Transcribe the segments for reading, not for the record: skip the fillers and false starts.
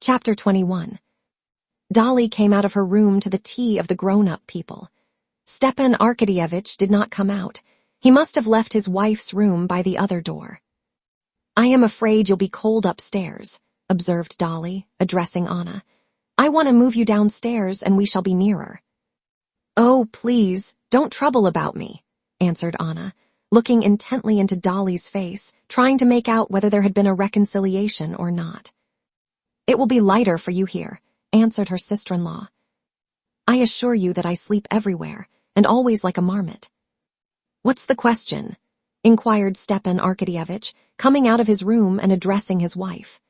Chapter 21. Dolly came out of her room to the tea of the grown-up people. Stepan Arkadyevitch did not come out. He must have left his wife's room by the other door. "I am afraid you'll be cold upstairs," observed Dolly, addressing Anna. "I want to move you downstairs and we shall be nearer." "Oh, please, don't trouble about me," answered Anna, looking intently into Dolly's face, trying to make out whether there had been a reconciliation or not. "It will be lighter for you here," answered her sister-in-law. "I assure you that I sleep everywhere, and always like a marmot." "What's the question?" inquired Stepan Arkadyevitch, coming out of his room and addressing his wife.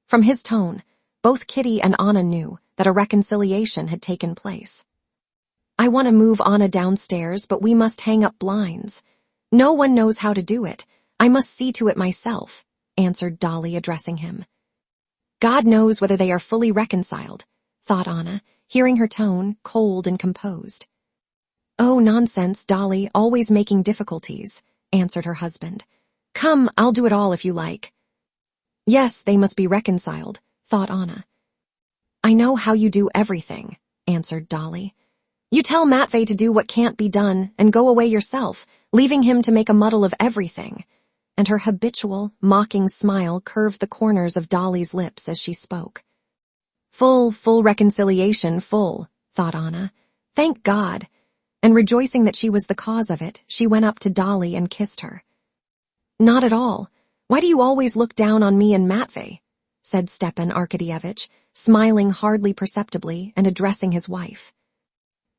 From his tone, both Kitty and Anna knew that a reconciliation had taken place. "I want to move Anna downstairs, but we must hang up blinds. No one knows how to do it. I must see to it myself," answered Dolly, addressing him. "God knows whether they are fully reconciled," thought Anna, hearing her tone, cold and composed. "Oh, nonsense, Dolly, always making difficulties," answered her husband. "Come, I'll do it all if you like." "Yes, they must be reconciled," thought Anna. "I know how you do everything," answered Dolly. "You tell Matvey to do what can't be done and go away yourself, leaving him to make a muddle of everything." And her habitual, mocking smile curved the corners of Dolly's lips as she spoke. Full reconciliation, thought Anna. Thank God. And rejoicing that she was the cause of it, she went up to Dolly and kissed her. "Not at all. Why do you always look down on me and Matvey?" said Stepan Arkadyevitch, smiling hardly perceptibly and addressing his wife.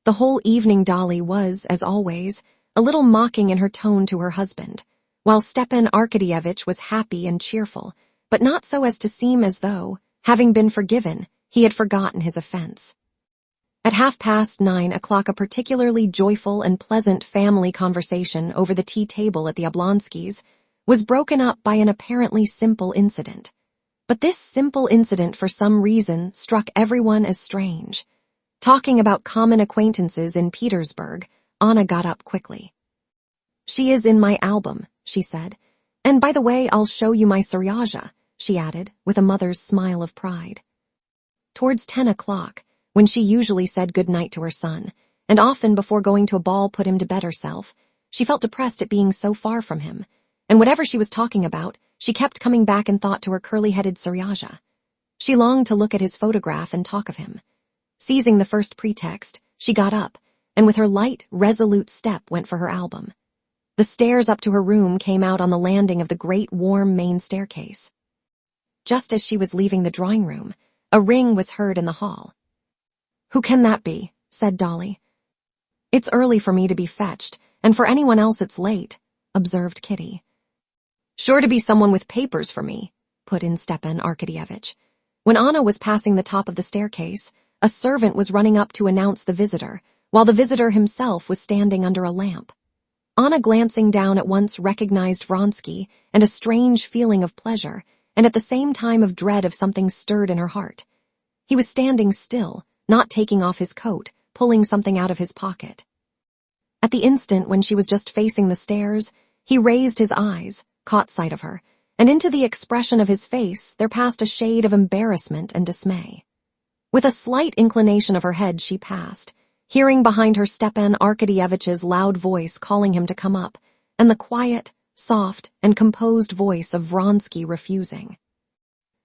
The whole evening Dolly was, as always, a little mocking in her tone to her husband, while Stepan Arkadyevitch was happy and cheerful, but not so as to seem as though, having been forgiven, he had forgotten his offense. At 9:30 a particularly joyful and pleasant family conversation over the tea table at the Oblonskys' was broken up by an apparently simple incident. But this simple incident for some reason struck everyone as strange. Talking about common acquaintances in Petersburg, Anna got up quickly. "She is in my album," she said. "And by the way, I'll show you my Seryaja," she added, with a mother's smile of pride. Towards 10:00, when she usually said good night to her son, and often before going to a ball put him to bed herself, she felt depressed at being so far from him, and whatever she was talking about, she kept coming back in thought to her curly-headed Seryaja. She longed to look at his photograph and talk of him. Seizing the first pretext, she got up, and with her light, resolute step went for her album. The stairs up to her room came out on the landing of the great warm main staircase. Just as she was leaving the drawing room, a ring was heard in the hall. "Who can that be?" said Dolly. "It's early for me to be fetched, and for anyone else it's late," observed Kitty. "Sure to be someone with papers for me," put in Stepan Arkadyevitch. When Anna was passing the top of the staircase, a servant was running up to announce the visitor, while the visitor himself was standing under a lamp. Anna, glancing down, at once recognized Vronsky, and a strange feeling of pleasure, and at the same time of dread of something stirred in her heart. He was standing still, not taking off his coat, pulling something out of his pocket. At the instant when she was just facing the stairs, he raised his eyes, caught sight of her, and into the expression of his face there passed a shade of embarrassment and dismay. With a slight inclination of her head she passed, hearing behind her Stepan Arkadyevitch's loud voice calling him to come up, and the quiet, soft, and composed voice of Vronsky refusing.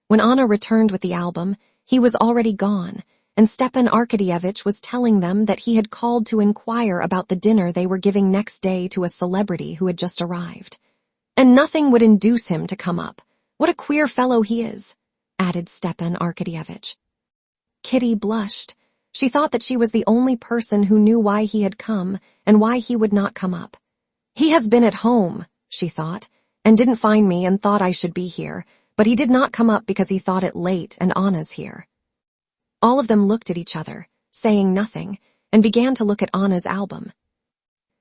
When Anna returned with the album, he was already gone, and Stepan Arkadyevitch was telling them that he had called to inquire about the dinner they were giving next day to a celebrity who had just arrived. "And nothing would induce him to come up. What a queer fellow he is," added Stepan Arkadyevitch. Kitty blushed. She thought that she was the only person who knew why he had come and why he would not come up. "He has been at home," she thought, "and didn't find me and thought I should be here, but he did not come up because he thought it late and Anna's here." All of them looked at each other, saying nothing, and began to look at Anna's album.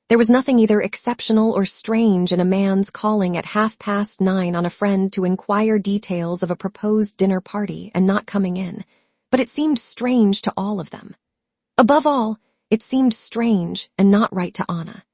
There was nothing either exceptional or strange in a man's calling at 9:30 on a friend to inquire details of a proposed dinner party and not coming in, but it seemed strange to all of them. Above all, it seemed strange and not right to Anna.